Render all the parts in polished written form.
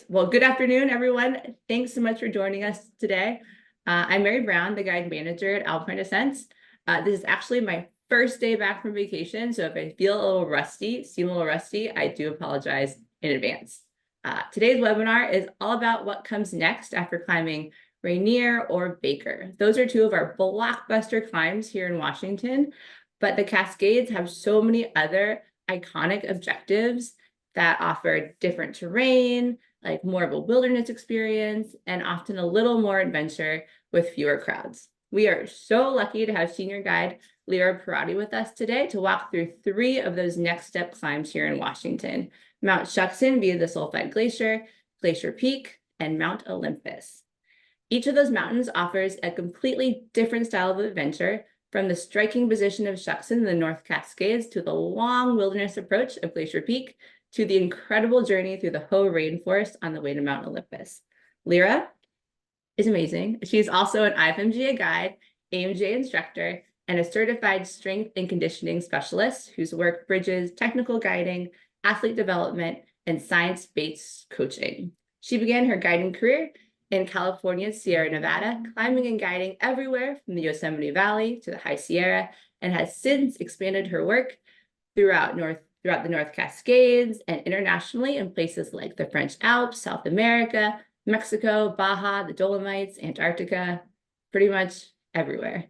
Well, good afternoon, everyone. Thanks so much for joining us today. I'm Mary Brown, the guide manager at Alpine Ascents. This is actually my first day back from vacation, so if I feel a little rusty, seem a little rusty, I do apologize in advance. Today's webinar is all about what comes next after climbing Rainier or Baker. Those are two of our blockbuster climbs here in Washington, but the Cascades have so many other iconic objectives that offer different terrain, like more of a wilderness experience, and often a little more adventure with fewer crowds. We are so lucky to have senior guide Lyra Pierotti with us today to walk through 3 of those next step climbs here in Washington: Mount Shuksan via the Sulphide Glacier, Glacier Peak, and Mount Olympus. Each of those mountains offers a completely different style of adventure, from the striking position of Shuksan in the North Cascades to the long wilderness approach of Glacier Peak, to the incredible journey through the Hoh rainforest on the way to Mount Olympus. Lyra is amazing. She's also an IFMGA guide, AMGA instructor, and a certified strength and conditioning specialist whose work bridges technical guiding, athlete development, and science-based coaching. She began her guiding career in California's Sierra Nevada, climbing and guiding everywhere from the Yosemite Valley to the High Sierra, and has since expanded her work throughout the North Cascades and internationally in places like the French Alps, South America, Mexico, Baja, the Dolomites, Antarctica, pretty much everywhere.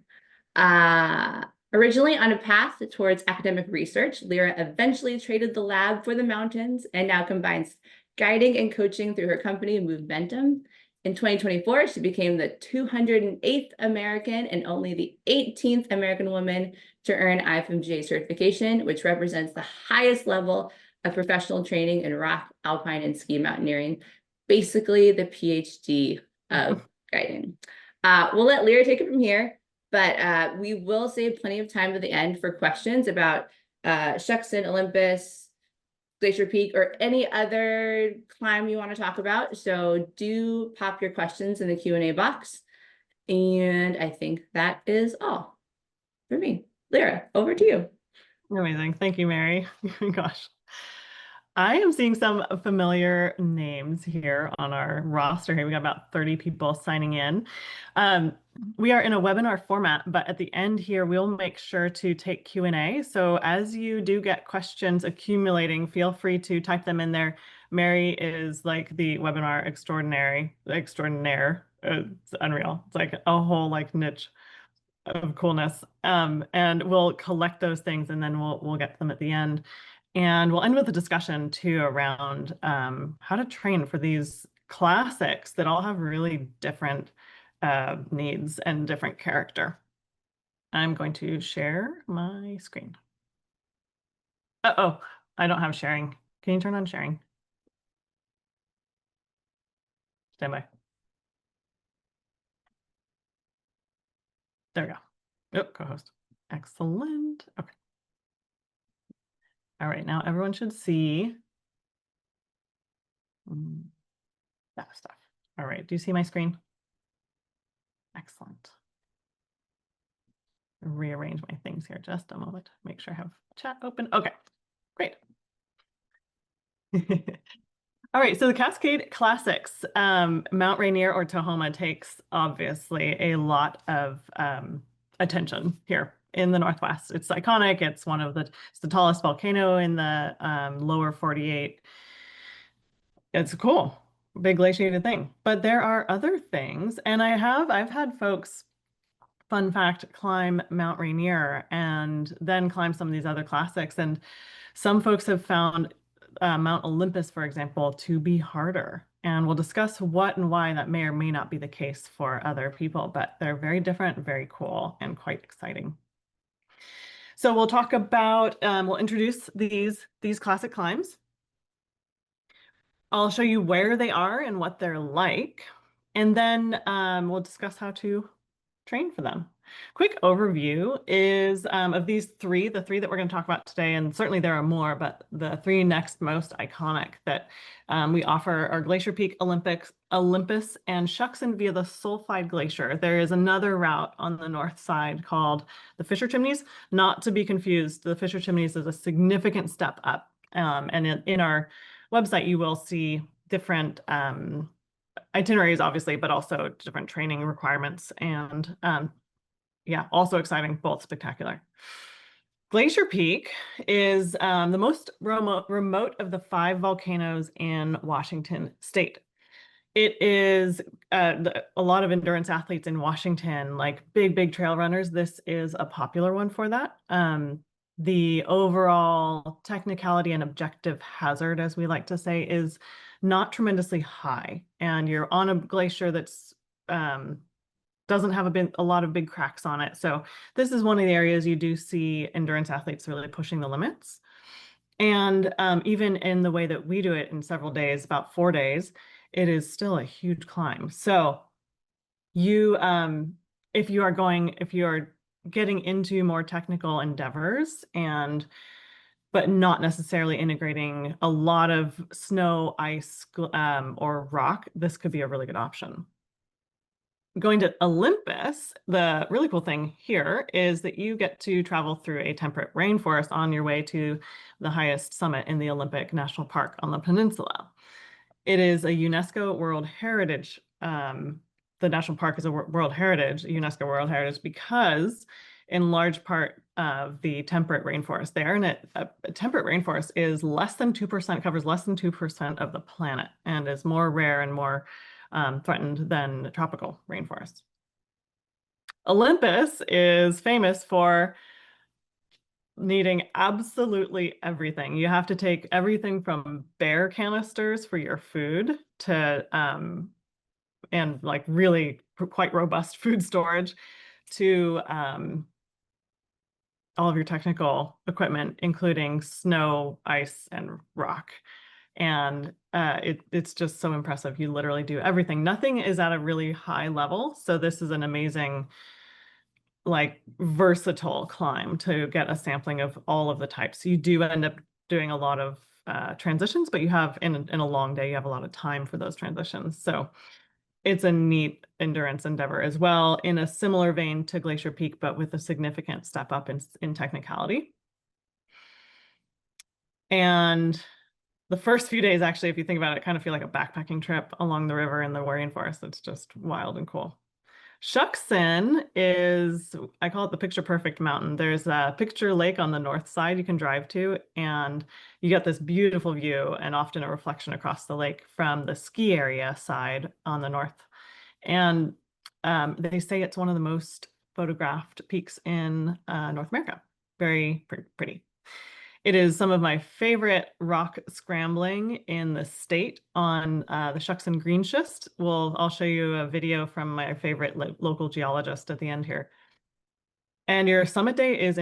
Originally on a path towards academic research, Lyra eventually traded the lab for the mountains and now combines guiding and coaching through her company, Momentum. In 2024, she became the 208th American and only the 18th American woman to earn IFMGA certification, which represents the highest level of professional training in rock, alpine, and ski mountaineering, basically the PhD of guiding. We'll let Lyra take it from here, but we will save plenty of time at the end for questions about Shuksan, Olympus, Glacier Peak, or any other climb you want to talk about. So do pop your questions in the Q&A box. And I think that is all for me. Lyra, over to you. Amazing. Thank you, Mary. Gosh. I am seeing some familiar names here on our roster here. We got about 30 people signing in. We are in a webinar format, but at the end here, we'll make sure to take Q&A. So as you do get questions accumulating, feel free to type them in there. Mary is like the webinar extraordinaire. It's unreal. It's like a whole niche of coolness. And we'll collect those things and then we'll get them at the end. And we'll end with a discussion too around how to train for these classics that all have really different needs and different character. I'm going to share my screen. Oh, I don't have sharing. Can you turn on sharing? Stand by. There we go. Oh, co-host. Excellent. Okay. All right, now everyone should see that stuff. All right, do you see my screen? Excellent. Rearrange my things here just a moment. Make sure I have chat open. Okay, great. All right, so the Cascade Classics, Mount Rainier or Tahoma takes obviously a lot of attention here in the Northwest. It's iconic. It's it's the tallest volcano in the lower 48. It's cool, big glaciated thing. But there are other things, and I've had folks, fun fact, climb Mount Rainier and then climb some of these other classics. And some folks have found Mount Olympus, for example, to be harder. And we'll discuss what and why that may or may not be the case for other people, but they're very different, very cool, and quite exciting. So we'll talk about, we'll introduce these classic climbs. I'll show you where they are and what they're like, and then we'll discuss how to train for them. Quick overview is of these three, the 3 that we're going to talk about today, and certainly there are more, but the 3 next most iconic that we offer are Glacier Peak, Olympus, and Shuksan via the Sulphide Glacier. There is another route on the north side called the Fisher Chimneys, not to be confused. The Fisher Chimneys is a significant step up, and in our website, you will see different itineraries, obviously, but also different training requirements. And yeah, also exciting, both spectacular. Glacier Peak is the most remote of the 5 volcanoes in Washington state. It is a lot of endurance athletes in Washington, like big trail runners. This is a popular one for that. The overall technicality and objective hazard, as we like to say, is not tremendously high. And you're on a glacier that's doesn't have a lot of big cracks on it. So this is one of the areas you do see endurance athletes really pushing the limits. And even in the way that we do it in several days, about 4 days, it is still a huge climb. So you, if you are getting into more technical endeavors but not necessarily integrating a lot of snow, ice, or rock, this could be a really good option. Going to Olympus, the really cool thing here is that you get to travel through a temperate rainforest on your way to the highest summit in the Olympic National Park on the peninsula. It is a UNESCO World Heritage. The national park is a UNESCO World Heritage, because in large part of the temperate rainforest there, and a temperate rainforest is less than 2%, covers less than 2% of the planet, and is more rare and more threatened than tropical rainforests. Olympus is famous for needing absolutely everything. You have to take everything from bear canisters for your food to and like really quite robust food storage to all of your technical equipment, including snow, ice, and rock. And it's just so impressive. You literally do everything. Nothing is at a really high level. So this is an amazing, like, versatile climb to get a sampling of all of the types. You do end up doing a lot of transitions, but you have in a long day, you have a lot of time for those transitions. So it's a neat endurance endeavor as well, in a similar vein to Glacier Peak, but with a significant step up in technicality. And the first few days, actually, if you think about it, kind of feel like a backpacking trip along the river in the rainforest. It's just wild and cool. Shuksan is, I call it the picture perfect mountain. There's a picture lake on the north side you can drive to, and you get this beautiful view and often a reflection across the lake from the ski area side on the north. And they say it's one of the most photographed peaks in North America. Very pretty. It is some of my favorite rock scrambling in the state on the Shuksan Green Schist. I'll show you a video from my favorite local geologist at the end here. And your summit day is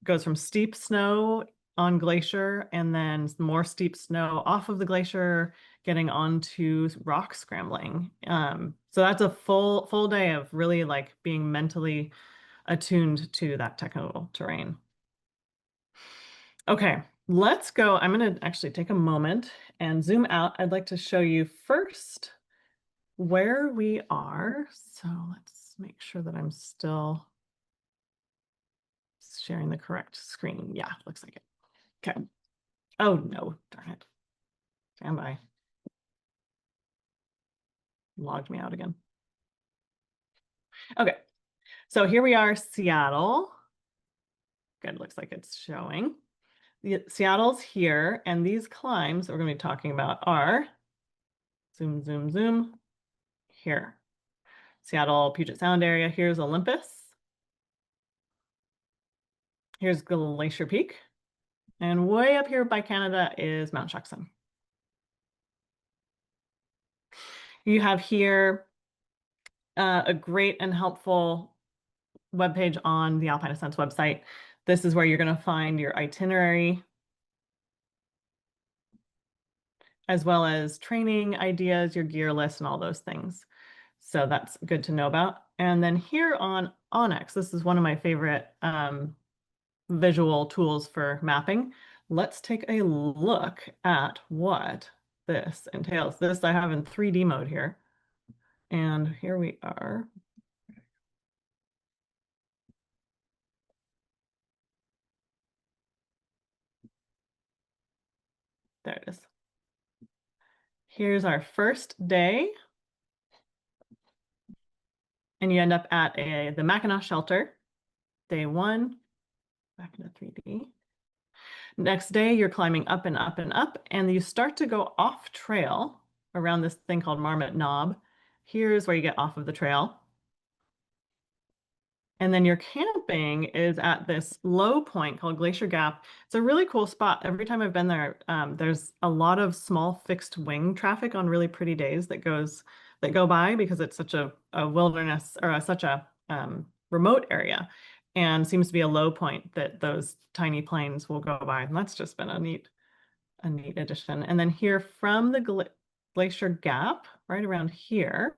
goes from steep snow on glacier and then more steep snow off of the glacier, getting onto rock scrambling. So that's a full day of really like being mentally attuned to that technical terrain. Okay, let's go. I'm going to actually take a moment and zoom out. I'd like to show you first where we are. So let's make sure that I'm still sharing the correct screen. Yeah, looks like it. Okay. Oh no, darn it. Stand by. Logged me out again. Okay, so here we are, Seattle. Good, looks like it's showing. Seattle's here, and these climbs that we're going to be talking about are, zoom, here. Seattle, Puget Sound area. Here's Olympus. Here's Glacier Peak. And way up here by Canada is Mount Shuksan. You have here a great and helpful webpage on the Alpine Ascents website. This is where you're going to find your itinerary, as well as training ideas, your gear list, and all those things. So that's good to know about. And then here on Onyx, this is one of my favorite visual tools for mapping. Let's take a look at what this entails. This I have in 3D mode here. And here we are. There it is. Here's our first day. And you end up at the Mackinac shelter, day 1, back into 3D. Next day, you're climbing up and up and up, and you start to go off trail around this thing called Marmot Knob. Here's where you get off of the trail. And then your camping is at this low point called Glacier Gap. It's a really cool spot. Every time I've been there, there's a lot of small fixed wing traffic on really pretty days that go by because it's such a wilderness or such a remote area, and seems to be a low point that those tiny planes will go by. And that's just been a neat addition. And then here from the Glacier Gap, right around here,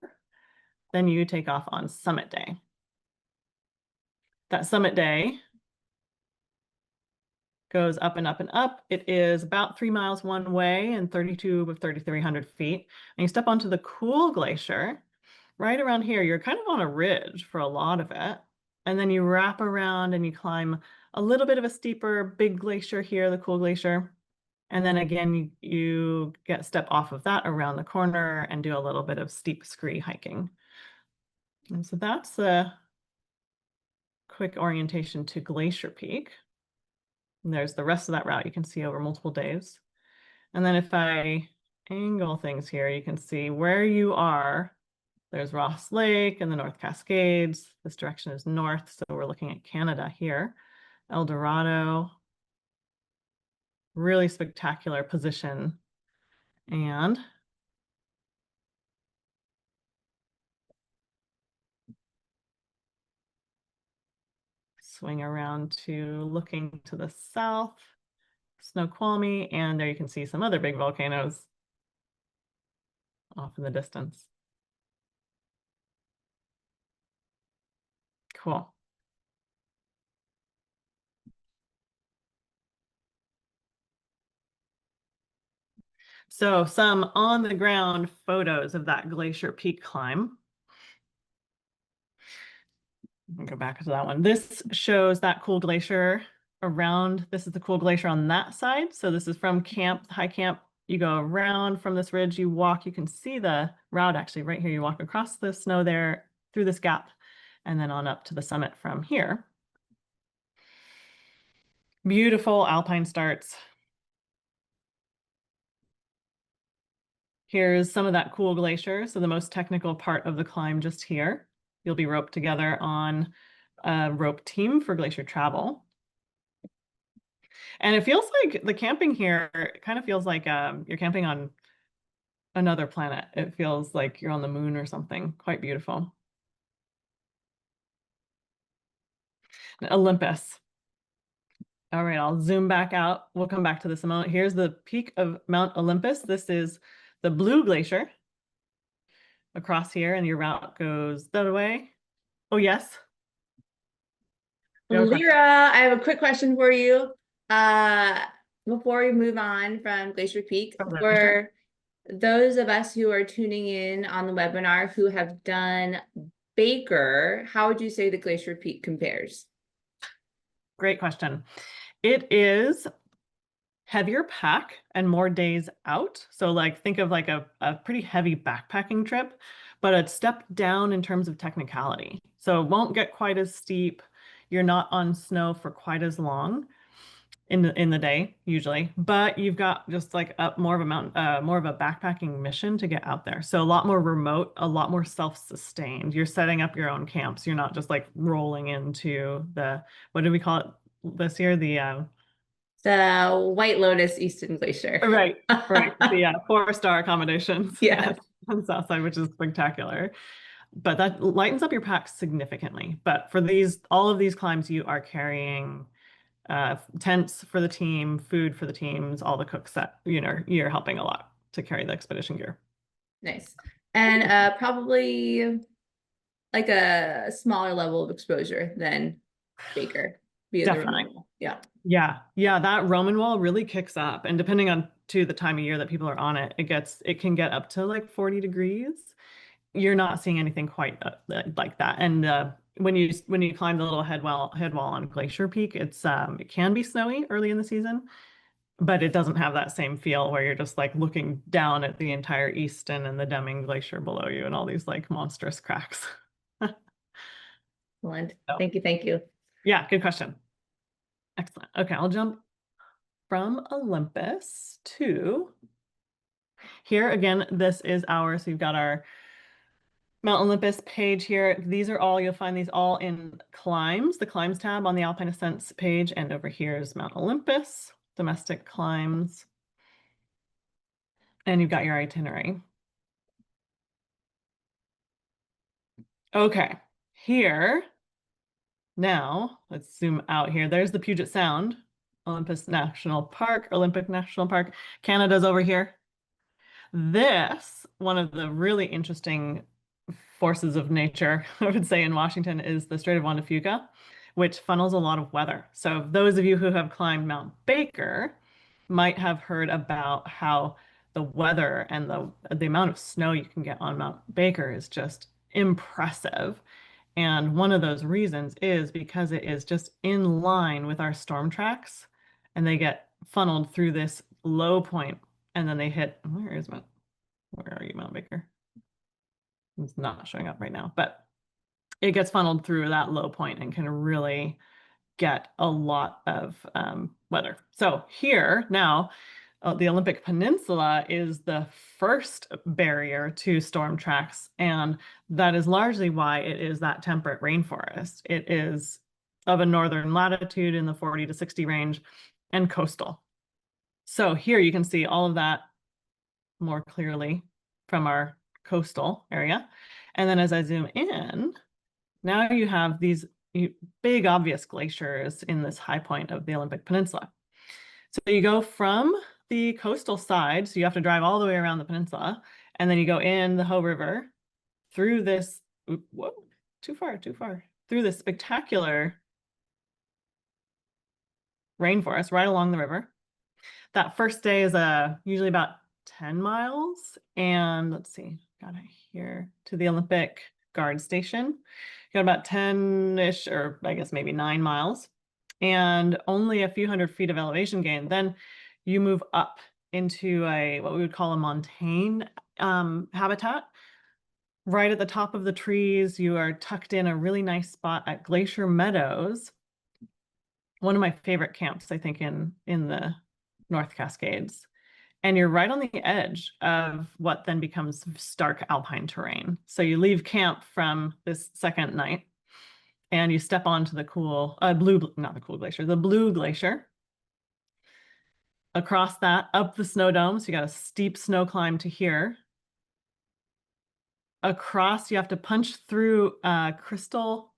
then you take off on summit day. That summit day goes up and up and up. It is about 3 miles one way and 32 of 3,300 feet. And you step onto the cool glacier. Right around here, you're kind of on a ridge for a lot of it. And then you wrap around and you climb a little bit of a steeper big glacier here, the cool glacier. And then again, you step off of that around the corner and do a little bit of steep scree hiking. And so that's the quick orientation to Glacier Peak. And there's the rest of that route you can see over multiple days. And then if I angle things here, you can see where you are. There's Ross Lake and the North Cascades. This direction is north, so we're looking at Canada here. El Dorado. Really spectacular position. And swing around to looking to the south, Snoqualmie, and there you can see some other big volcanoes off in the distance. Cool. So some on the ground photos of that Glacier Peak climb. I'll go back to that one. This shows that cool glacier around. This is the cool glacier on that side. So this is from camp, high camp. You go around from this ridge, you walk, you can see the route actually right here. You walk across the snow there through this gap and then on up to the summit from here. Beautiful alpine starts. Here's some of that cool glacier. So the most technical part of the climb just here. You'll be roped together on a rope team for glacier travel. And it feels like the camping here, it kind of feels like you're camping on another planet. It feels like you're on the moon or something. Quite beautiful. Olympus. All right, I'll zoom back out. We'll come back to this in a moment. Here's the peak of Mount Olympus. This is the Blue Glacier across here, and your route goes that way. Oh, yes. Lyra, I have a quick question for you. Before we move on from Glacier Peak, for those of us who are tuning in on the webinar who have done Baker, how would you say the Glacier Peak compares? Great question. It is heavier pack and more days out. So like think of like a pretty heavy backpacking trip, but a step down in terms of technicality. So it won't get quite as steep. You're not on snow for quite as long in the day usually, but you've got just like more of a backpacking mission to get out there. So a lot more remote, a lot more self-sustained. You're setting up your own camps. You're not just like rolling into what do we call it this year? The White Lotus Easton Glacier. Right. The 4-star accommodations. Yeah. On the south side, which is spectacular. But that lightens up your pack significantly. But for all of these climbs, you are carrying tents for the team, food for the teams, all the cooks that, you're helping a lot to carry the expedition gear. Nice. And probably like a smaller level of exposure than Baker. Definitely. Yeah. That Roman wall really kicks up. And depending on the time of year that people are on it, it can get up to like 40 degrees. You're not seeing anything quite like that. And when you climb the little head wall on Glacier Peak, it can be snowy early in the season. but it doesn't have that same feel where you're just like looking down at the entire Easton and the Deming Glacier below you and all these like monstrous cracks. Excellent. So, Thank you. Thank you. yeah, good question. Excellent. Okay, I'll jump from Olympus to here again. This is so you've got our Mount Olympus page here. These are all, you'll find these all in climbs, the climbs tab on the Alpine Ascents page. And over here is Mount Olympus, domestic climbs. And you've got your itinerary. Okay, here, now let's zoom out here. There's the Puget Sound, Olympus National Park, Olympic National Park. Canada's over here. This, one of the really interesting forces of nature, I would say, in Washington is the Strait of Juan de Fuca, which funnels a lot of weather. So those of you who have climbed Mount Baker might have heard about how the weather and the amount of snow you can get on Mount Baker is just impressive. And one of those reasons is because it is just in line with our storm tracks, and they get funneled through this low point, and then they hit, where are you, Mount Baker? It's not showing up right now, but it gets funneled through that low point and can really get a lot of weather. So here now, the Olympic Peninsula is the first barrier to storm tracks, and that is largely why it is that temperate rainforest. It is of a northern latitude in the 40 to 60 range and coastal. So here you can see all of that more clearly from our coastal area. And then as I zoom in, now you have these big obvious glaciers in this high point of the Olympic Peninsula. So you go from the coastal side, so you have to drive all the way around the peninsula, and then you go in the Hoh River through this, whoa, too far, through this spectacular rainforest right along the river. That first day is usually about 10 miles. And let's see, got it here to the Olympic Guard Station. Got about 10-ish, or I guess maybe 9 miles, and only a few hundred feet of elevation gain. Then you move up into what we would call a montane habitat. Right at the top of the trees, you are tucked in a really nice spot at Glacier Meadows. One of my favorite camps, I think, in the North Cascades. And you're right on the edge of what then becomes stark alpine terrain. So you leave camp from this second night and you step onto the cool, not the cool glacier, the Blue Glacier. Across that, up the snow dome. So you got a steep snow climb to here. Across, you have to punch through Crystal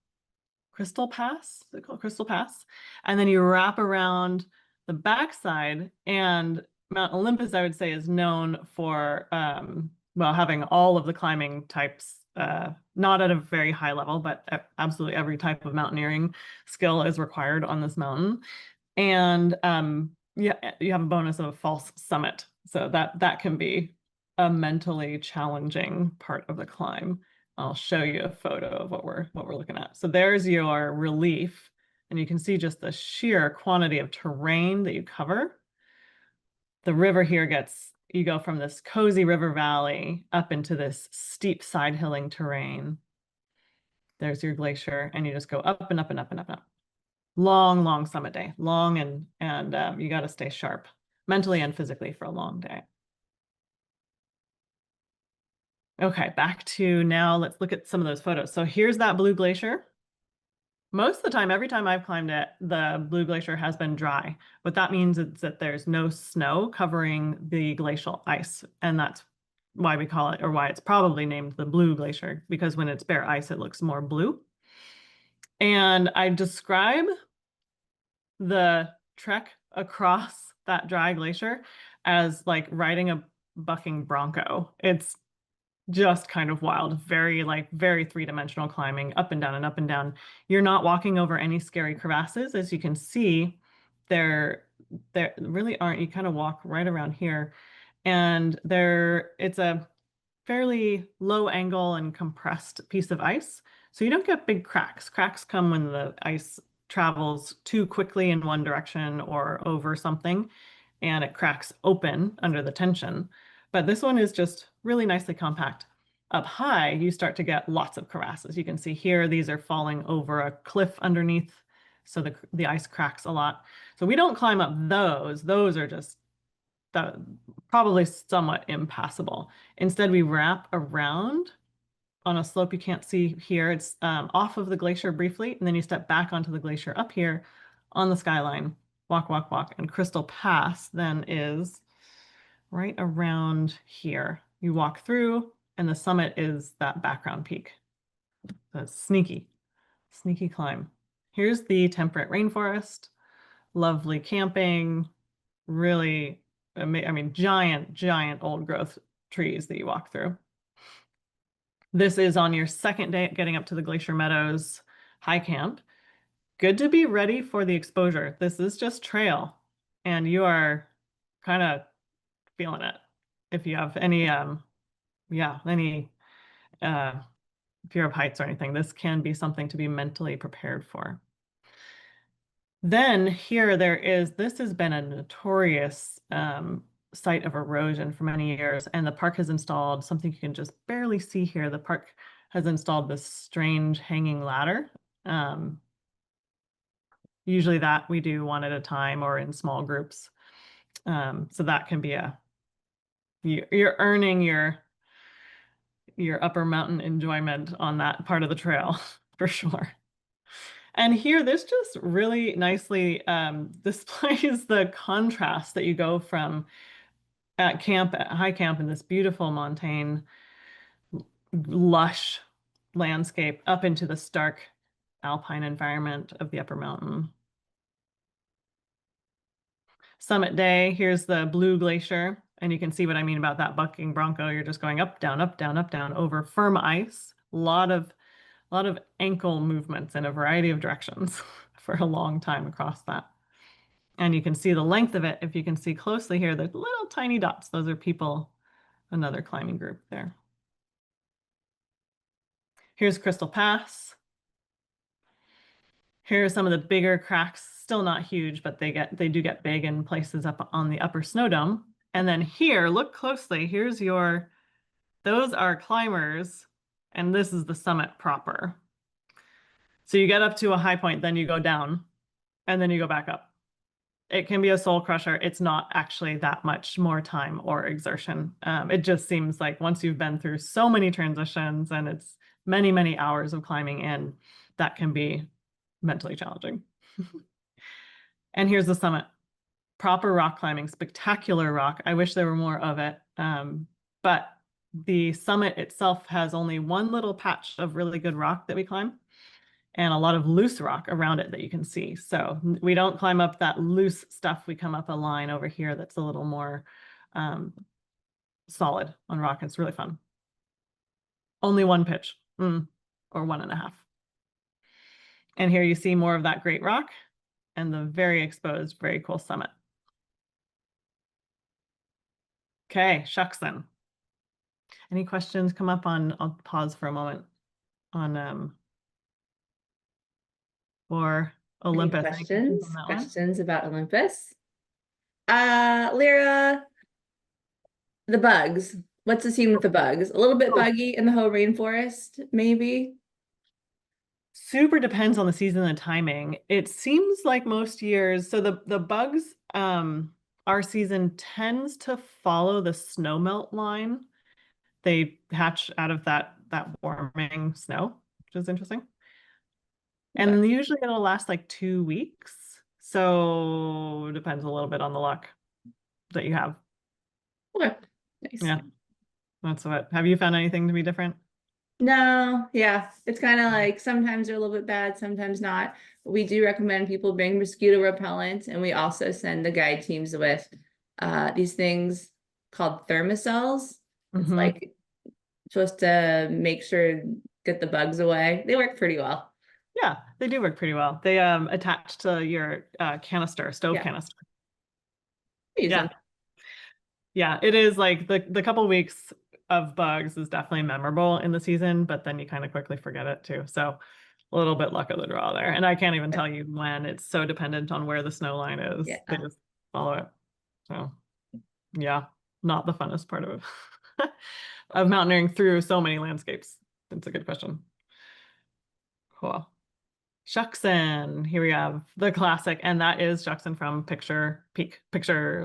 Pass, is it called Crystal Pass? And then you wrap around the backside, and Mount Olympus, I would say, is known for, well, having all of the climbing types, not at a very high level, but absolutely every type of mountaineering skill is required on this mountain. And yeah, you have a bonus of a false summit. So that can be a mentally challenging part of the climb. I'll show you a photo of what we're looking at. So there's your relief, and you can see just the sheer quantity of terrain that you cover. The river here you go from this cozy river valley up into this steep side hilling terrain. There's your glacier, and you just go up and up and up and up and up. Long summit day, long, and you got to stay sharp mentally and physically for a long day. Okay, back to now, let's look at some of those photos. So here's that Blue Glacier. Most of the time, every time I've climbed it, the Blue Glacier has been dry. What that means is that there's no snow covering the glacial ice. And that's why we call it, or why it's probably named the Blue Glacier, because when it's bare ice, it looks more blue. And I describe the trek across that dry glacier as like riding a bucking bronco. It's just kind of wild, very three-dimensional climbing, up and down and up and down. You're not walking over any scary crevasses. As you can see, there really aren't. You kind of walk right around here, and it's a fairly low angle and compressed piece of ice. So you don't get big cracks. Cracks come when the ice travels too quickly in one direction or over something. and it cracks open under the tension. But this one is just really nicely compact. Up high, you start to get lots of crevasses. You can see here, these are falling over a cliff underneath, so the ice cracks a lot. So we don't climb up those. Those are just probably somewhat impassable. Instead, we wrap around on a slope you can't see here. It's off of the glacier briefly, and then you step back onto the glacier up here on the skyline. Walk, walk, walk. And Crystal Pass then is right around here. You walk through, and the summit is that background peak. That's sneaky, sneaky climb. Here's the temperate rainforest. Lovely camping, really, I mean, giant, giant old growth trees that you walk through. This is on your second day getting up to the Glacier Meadows high camp. Good to be ready for the exposure. This is just trail, and you are kind of feeling it. If you have any, any fear of heights or anything, this can be something to be mentally prepared for. Then here this has been a notorious site of erosion for many years, and the park has installed something you can just barely see here. The park has installed this strange hanging ladder. Usually that we do one at a time or in small groups. So that can be you're earning your upper mountain enjoyment on that part of the trail for sure. And here, this just really nicely displays the contrast that you go from at high camp in this beautiful montane, lush landscape up into the stark alpine environment of the upper mountain. Summit day, here's the blue glacier, and you can see what I mean about that bucking bronco. You're just going up, down, up, down, up, down over firm ice. A lot of ankle movements in a variety of directions for a long time across that. And you can see the length of it. If you can see closely here, there's little tiny dots. Those are people, another climbing group there. Here's Crystal Pass. Here are some of the bigger cracks, still not huge, but they do get big in places up on the upper snow dome. And then here, look closely, those are climbers, and this is the summit proper. So you get up to a high point, then you go down, and then you go back up. It can be a soul crusher. It's not actually that much more time or exertion. It just seems like once you've been through so many transitions and it's many, many hours of climbing in, that can be mentally challenging. And here's the summit. Proper rock climbing, spectacular rock. I wish there were more of it. But the summit itself has only one little patch of really good rock that we climb, and a lot of loose rock around it that you can see. So we don't climb up that loose stuff. We come up a line over here that's a little more solid on rock. It's really fun. Only one pitch, or 1.5. And here you see more of that great rock and the very exposed, very cool summit. Okay, Shuksan. Any questions come up on, I'll pause for a moment on or Olympus. Any questions? On that Questions about Olympus? Lyra, the bugs. What's the scene with the bugs? A little bit buggy in the whole rainforest, maybe? Super depends on the season and the timing. It seems like most years, so the bugs, our season tends to follow the snowmelt line. They hatch out of that warming snow, which is interesting. And usually it'll last like 2 weeks. So it depends a little bit on the luck that you have. Okay. Nice. Yeah. That's what. Have you found anything to be different? No, yeah. It's kind of like sometimes they're a little bit bad, sometimes not. We do recommend people bring mosquito repellent, and we also send the guide teams with these things called thermocells. It's like supposed to make sure get the bugs away. They work pretty well. Yeah, they do work pretty well. They attach to your canister, stove canister. Yeah. Yeah, it is like the couple weeks of bugs is definitely memorable in the season, but then you kind of quickly forget it too. So a little bit luck of the draw there. And I can't even tell you when. It's so dependent on where the snow line is. They just follow it. So yeah, not the funnest part of of mountaineering through so many landscapes. That's a good question. Cool. Shuksan, here we have the classic, and that is Shuksan from Picture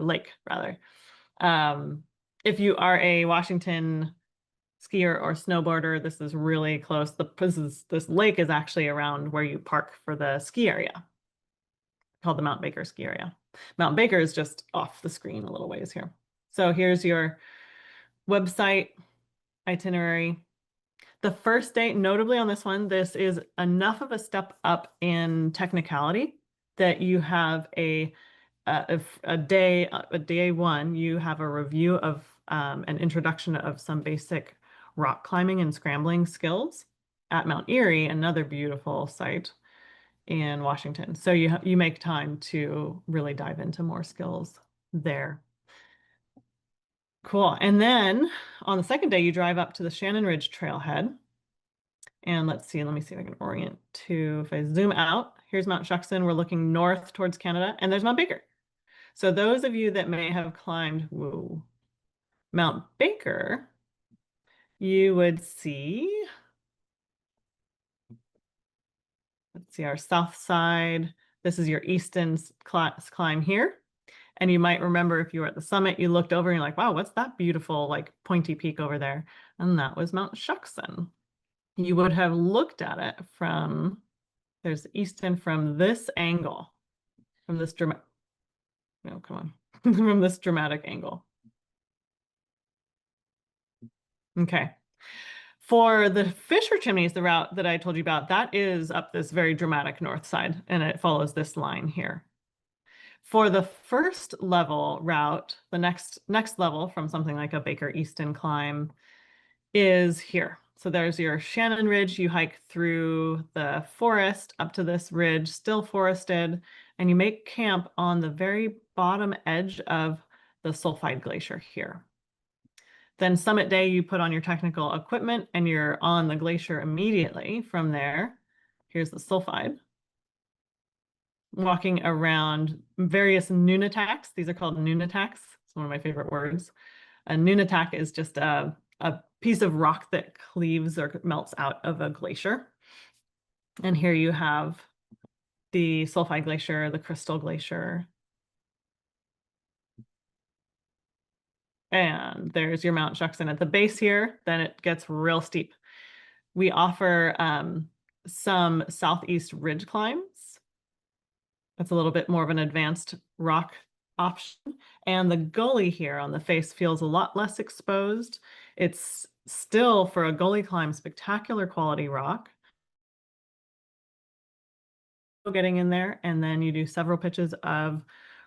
Lake, rather. If you are a Washington skier or snowboarder, this is really close. This lake is actually around where you park for the ski area, called the Mount Baker ski area. Mount Baker is just off the screen a little ways here. So here's your website itinerary. The first day, notably on this one, this is enough of a step up in technicality that you have a day one, you have a review of an introduction of some basic rock climbing and scrambling skills at Mount Erie, another beautiful site in Washington. So you make time to really dive into more skills there. Cool. And then on the second day, you drive up to the Shannon Ridge trailhead. And let me see if I can orient to, if I zoom out, here's Mount Shuksan. We're looking north towards Canada, and there's Mount Baker. So those of you that may have climbed Mount Baker, you would see, let's see, our south side. This is your eastern climb here. And you might remember if you were at the summit, you looked over and you're like, wow, what's that beautiful, like pointy peak over there? And that was Mount Shuksan. You would have looked at it from, there's eastern from this angle, from this dramatic, no, come on, from this dramatic angle. Okay. For the Fisher Chimneys, the route that I told you about, that is up this very dramatic north side, and it follows this line here. For the first level route, the next level from something like a Baker Easton climb is here. So there's your Shannon Ridge. You hike through the forest up to this ridge, still forested, and you make camp on the very bottom edge of the Sulphide Glacier here. Then summit day, you put on your technical equipment and you're on the glacier immediately from there. Here's the Sulphide. Walking around various nunataks. These are called nunataks. It's one of my favorite words. A nunatak is just a piece of rock that cleaves or melts out of a glacier. And here you have the Sulphide Glacier, the Crystal Glacier. And there's your Mount Shuksan at the base here. Then it gets real steep. We offer some southeast ridge climbs. That's a little bit more of an advanced rock option. And the gully here on the face feels a lot less exposed. It's still, for a gully climb, spectacular quality rock. Getting in there, and then you do several pitches of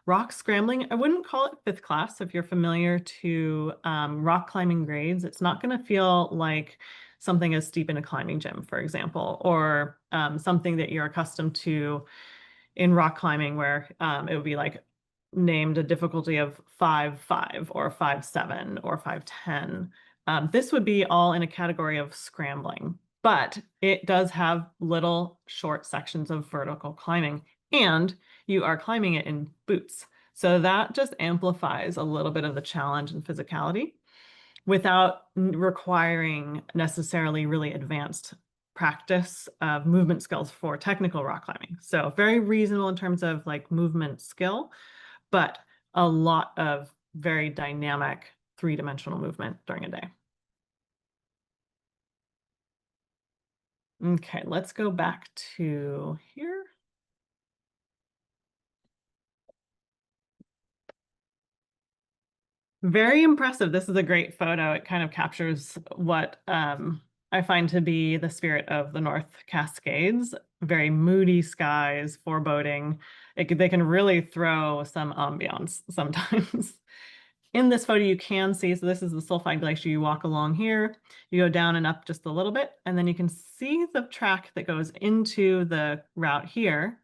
rock scrambling. I wouldn't call it fifth class. If you're familiar to rock climbing grades, it's not going to feel like something as steep in a climbing gym, for example, or something that you're accustomed to in rock climbing where it would be like named a difficulty of 5.5 or 5.7 or 5.10. This would be all in a category of scrambling, but it does have little short sections of vertical climbing, and you are climbing it in boots. So that just amplifies a little bit of the challenge and physicality without requiring necessarily really advanced practice of movement skills for technical rock climbing. So very reasonable in terms of like movement skill, but a lot of very dynamic three-dimensional movement during a day. Okay, let's go back to here. Very impressive. This is a great photo. It kind of captures what I find to be the spirit of the North Cascades. Very moody skies, foreboding. They can really throw some ambiance sometimes. In this photo, you can see, so this is the Sulphide Glacier. You walk along here, you go down and up just a little bit, and then you can see the track that goes into the route here.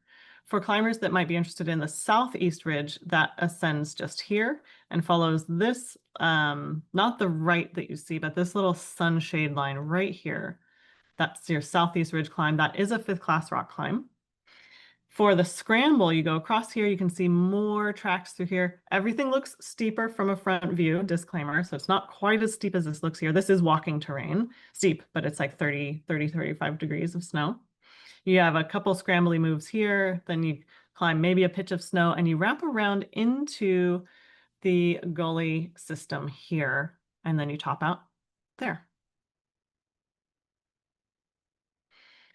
For climbers that might be interested in the southeast ridge, that ascends just here and follows this, not the right that you see, but this little sunshade line right here. That's your southeast ridge climb. That is a fifth class rock climb. For the scramble, you go across here, you can see more tracks through here. Everything looks steeper from a front view, disclaimer. So it's not quite as steep as this looks here. This is walking terrain, steep, but it's like 35 degrees of snow. You have a couple scrambly moves here, then you climb maybe a pitch of snow and you wrap around into the gully system here, and then you top out there.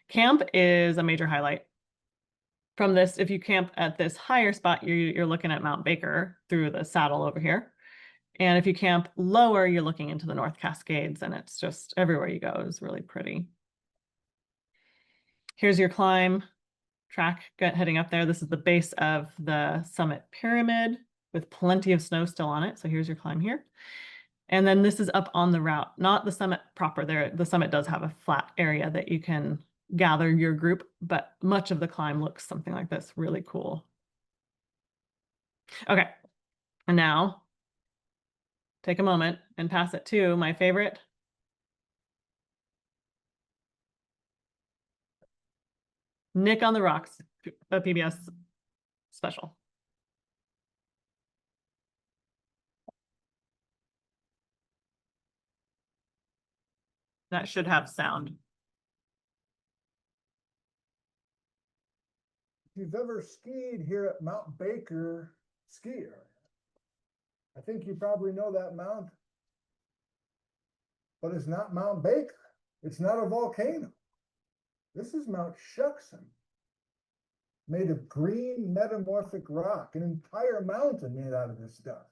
Camp is a major highlight. From this, if you camp at this higher spot, you're looking at Mount Baker through the saddle over here. And if you camp lower, you're looking into the North Cascades, and it's just everywhere you go is really pretty. Here's your climb track heading up there. This is the base of the summit pyramid with plenty of snow still on it. So here's your climb here. And then this is up on the route, not the summit proper there. The summit does have a flat area that you can gather your group, but much of the climb looks something like this, really cool. Okay, and now take a moment and pass it to my favorite. Nick on the Rocks, a PBS special. That should have sound. If you've ever skied here at Mount Baker ski area, I think you probably know that mount, but it's not Mount Baker. It's not a volcano. This is Mount Shuksan, made of green metamorphic rock, an entire mountain made out of this stuff.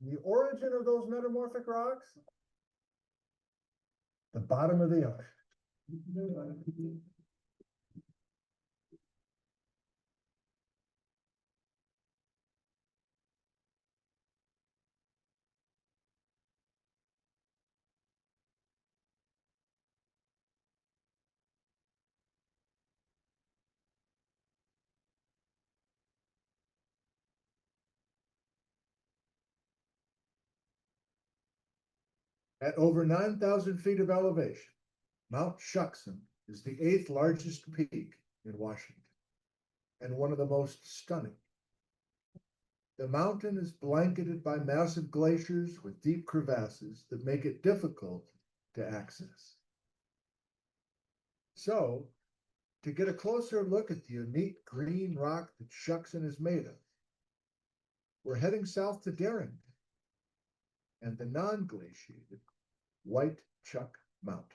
The origin of those metamorphic rocks? The bottom of the ocean. At over 9,000 feet of elevation, Mount Shuksan is the 8th largest peak in Washington and one of the most stunning. The mountain is blanketed by massive glaciers with deep crevasses that make it difficult to access. So, to get a closer look at the unique green rock that Shuksan is made of, we're heading south to Darrington and the non-glaciated White Chuck Mountain.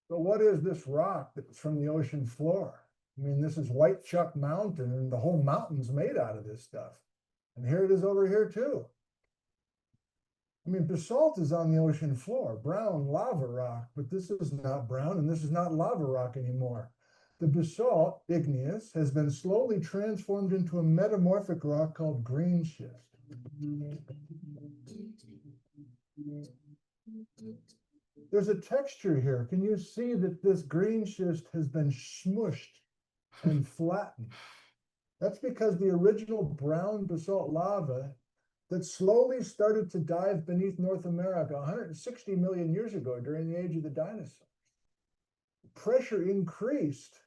So what is this rock that's from the ocean floor? I mean, this is White Chuck Mountain, and the whole mountain's made out of this stuff. And here it is over here too. I mean, basalt is on the ocean floor, brown lava rock, but this is not brown and this is not lava rock anymore. The basalt, igneous, has been slowly transformed into a metamorphic rock called green schist. There's a texture here. Can you see that this green schist has been smushed and flattened? That's because the original brown basalt lava that slowly started to dive beneath North America 160 million years ago during the age of the dinosaurs. Pressure increased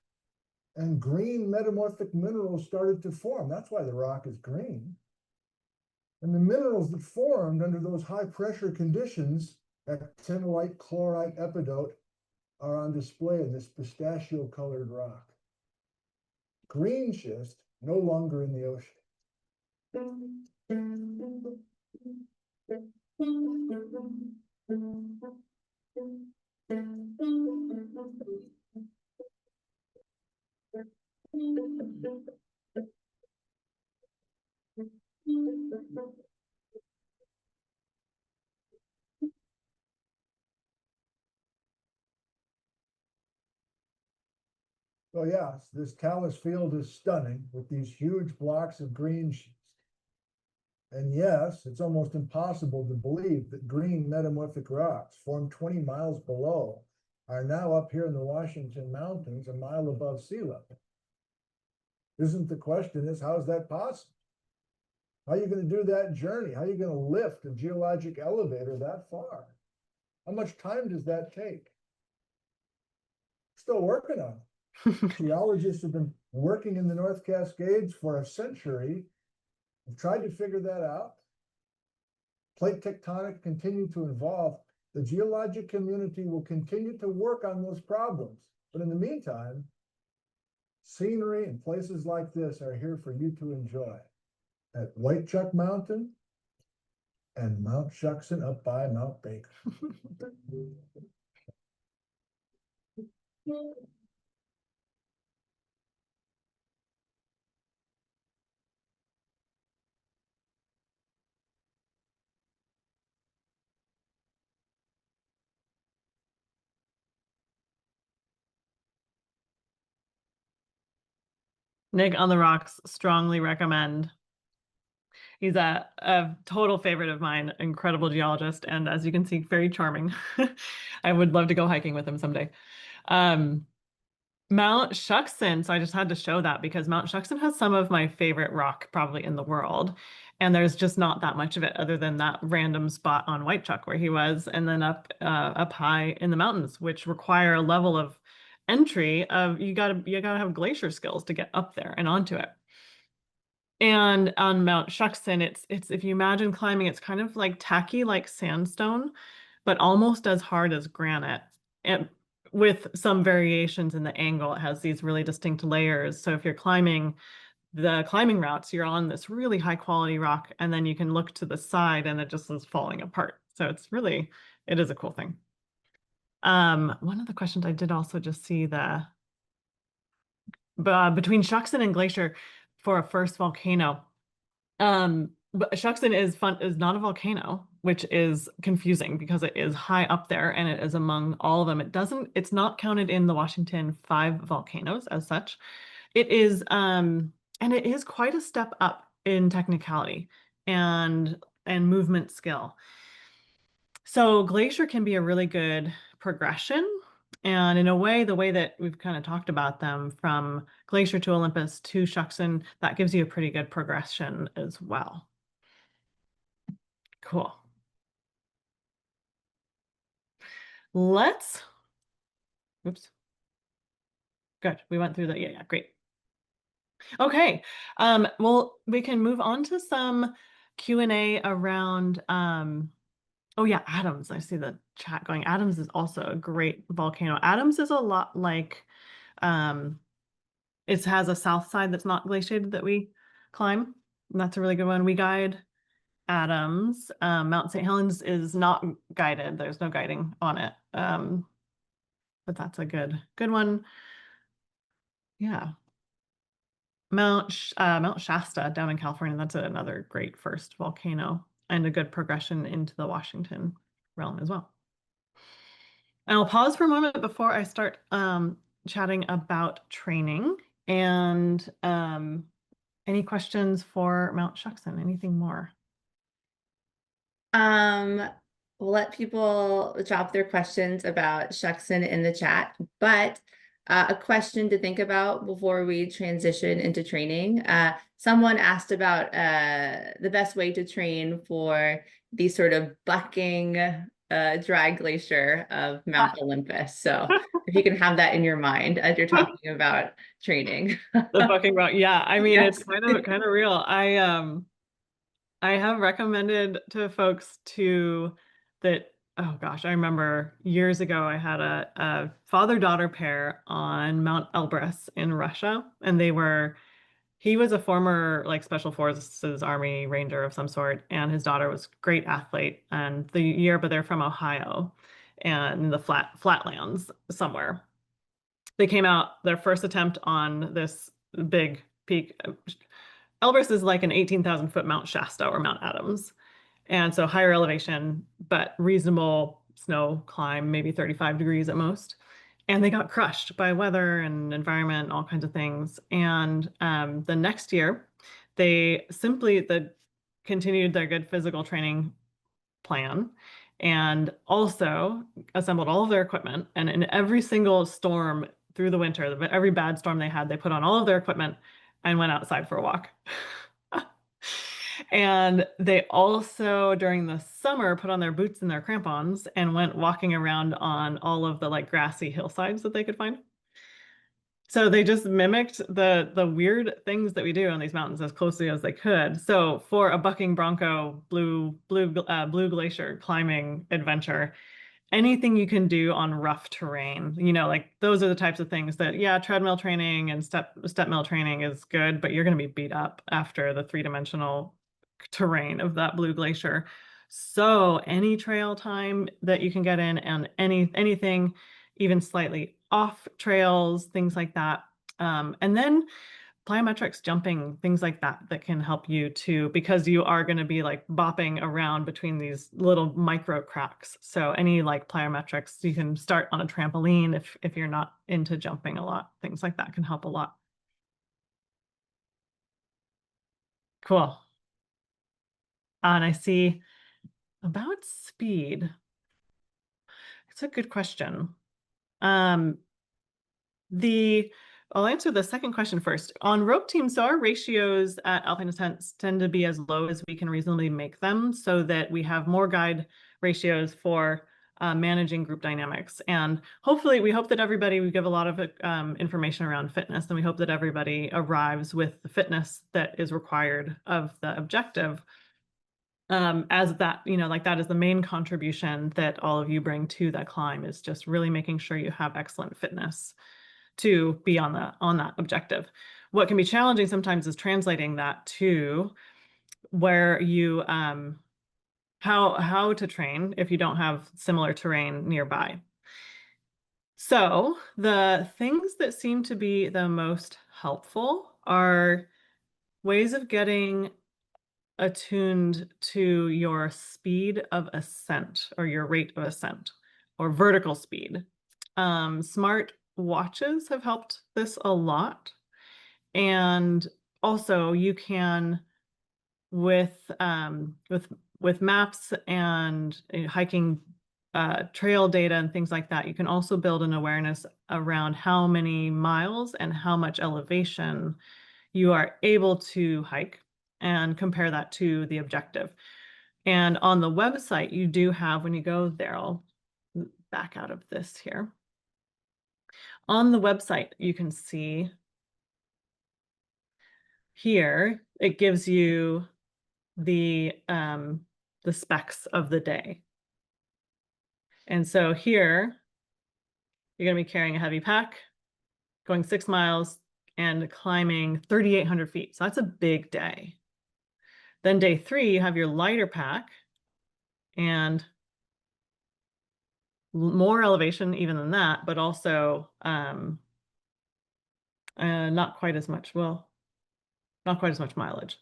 and green metamorphic minerals started to form. That's why the rock is green. And the minerals that formed under those high pressure conditions, actinolite, chlorite, epidote, are on display in this pistachio colored rock. Green schist, no longer in the ocean. So yes, this talus field is stunning with these huge blocks of green schist. And yes, it's almost impossible to believe that green metamorphic rocks formed 20 miles below are now up here in the Washington Mountains, a mile above sea level. Isn't the question is, how is that possible? How are you going to do that journey? How are you going to lift a geologic elevator that far? How much time does that take? Still working on it. Geologists have been working in the North Cascades for a century. Have tried to figure that out. Plate tectonic continue to evolve. The geologic community will continue to work on those problems. But in the meantime, scenery and places like this are here for you to enjoy. At White Chuck Mountain and Mount Shuksan up by Mount Baker. Nick on the Rocks, strongly recommend. He's a total favorite of mine, incredible geologist, and as you can see, very charming. I would love to go hiking with him someday. Mount Shuksan, so I just had to show that because Mount Shuksan has some of my favorite rock probably in the world. And there's just not that much of it other than that random spot on White Chuck where he was, and then up high in the mountains, which require a level of entry of you gotta have glacier skills to get up there and onto it. And on Mount Shuksan, it's if you imagine climbing, it's kind of like tacky like sandstone, but almost as hard as granite. And with some variations in the angle, it has these really distinct layers. So if you're climbing the climbing routes, you're on this really high quality rock, and then you can look to the side and it just is falling apart. So it is a cool thing. One of the questions I did also just see between Shuksan and Glacier for a first volcano. But Shuksan is not a volcano, which is confusing because it is high up there and it is among all of them. It's not counted in the Washington 5 volcanoes as such. It is, and it is quite a step up in technicality and movement skill. So Glacier can be a really good progression. And in a way, the way that we've kind of talked about them from Glacier to Olympus to Shuksan, that gives you a pretty good progression as well. Cool. Oops. Good. We went through that. Yeah, great. Okay. Well, we can move on to some Q&A around, oh yeah, Adams. I see the chat going. Adams is also a great volcano. Adams is a lot like, it has a south side that's not glaciated that we climb. And that's a really good one. We guide Adams. Mount St. Helens is not guided. There's no guiding on it. But that's a good one. Yeah. Mount Shasta down in California. That's another great first volcano and a good progression into the Washington realm as well. And I'll pause for a moment before I start chatting about training and any questions for Mount Shuksan, anything more? We'll let people drop their questions about Shuksan in the chat, but a question to think about before we transition into training. Someone asked about the best way to train for the sort of bucking dry glacier of Mount Olympus. So if you can have that in your mind as you're talking about training. The bucking rock. Yeah, I mean, Yes. it's kind of real. I have recommended to folks oh gosh, I remember years ago I had a father-daughter pair on Mount Elbrus in Russia, and he was a former like Special Forces Army Ranger of some sort, and his daughter was a great athlete. And but they're from Ohio and in the flatlands somewhere. They came out their first attempt on this big peak. Elbrus is like an 18,000 foot Mount Shasta or Mount Adams. And so higher elevation, but reasonable snow climb, maybe 35 degrees at most. And they got crushed by weather and environment, all kinds of things. And the next year, the continued their good physical training plan and also assembled all of their equipment. And in every single storm through the winter, every bad storm they had, they put on all of their equipment and went outside for a walk. And they also, during the summer, put on their boots and their crampons and went walking around on all of the like grassy hillsides that they could find. So they just mimicked the weird things that we do on these mountains as closely as they could. So for a bucking bronco blue glacier climbing adventure, anything you can do on rough terrain, like those are the types of things that, yeah, treadmill training and step mill training is good, but you're going to be beat up after the three-dimensional terrain of that blue glacier. So any trail time that you can get in and anything even slightly off trails, things like that. And then plyometrics, jumping, things like that can help you too, because you are going to be like bopping around between these little micro cracks. So any like plyometrics, you can start on a trampoline if you're not into jumping a lot. Things like that can help a lot. Cool. And I see about speed. It's a good question. I'll answer the second question first. On rope teams, so our ratios at Alpine Ascents tend to be as low as we can reasonably make them so that we have more guide ratios for managing group dynamics. And hopefully, we hope that we give a lot of information around fitness, and we hope that everybody arrives with the fitness that is required of the objective. As that, like that is the main contribution that all of you bring to that climb, is just really making sure you have excellent fitness to be on that objective. What can be challenging sometimes is translating that to where you how to train if you don't have similar terrain nearby. So the things that seem to be the most helpful are ways of getting attuned to your speed of ascent or your rate of ascent or vertical speed. Smart watches have helped this a lot. And also you can with maps and hiking trail data and things like that, you can also build an awareness around how many miles and how much elevation you are able to hike and compare that to the objective. And on the website, you do have, when you go there, I'll back out of this here. On the website, you can see here, it gives you the specs of the day. And so here, you're going to be carrying a heavy pack, going 6 miles, and climbing 3,800 feet. So that's a big day. Then day 3, you have your lighter pack and more elevation even than that, but also not quite as much mileage.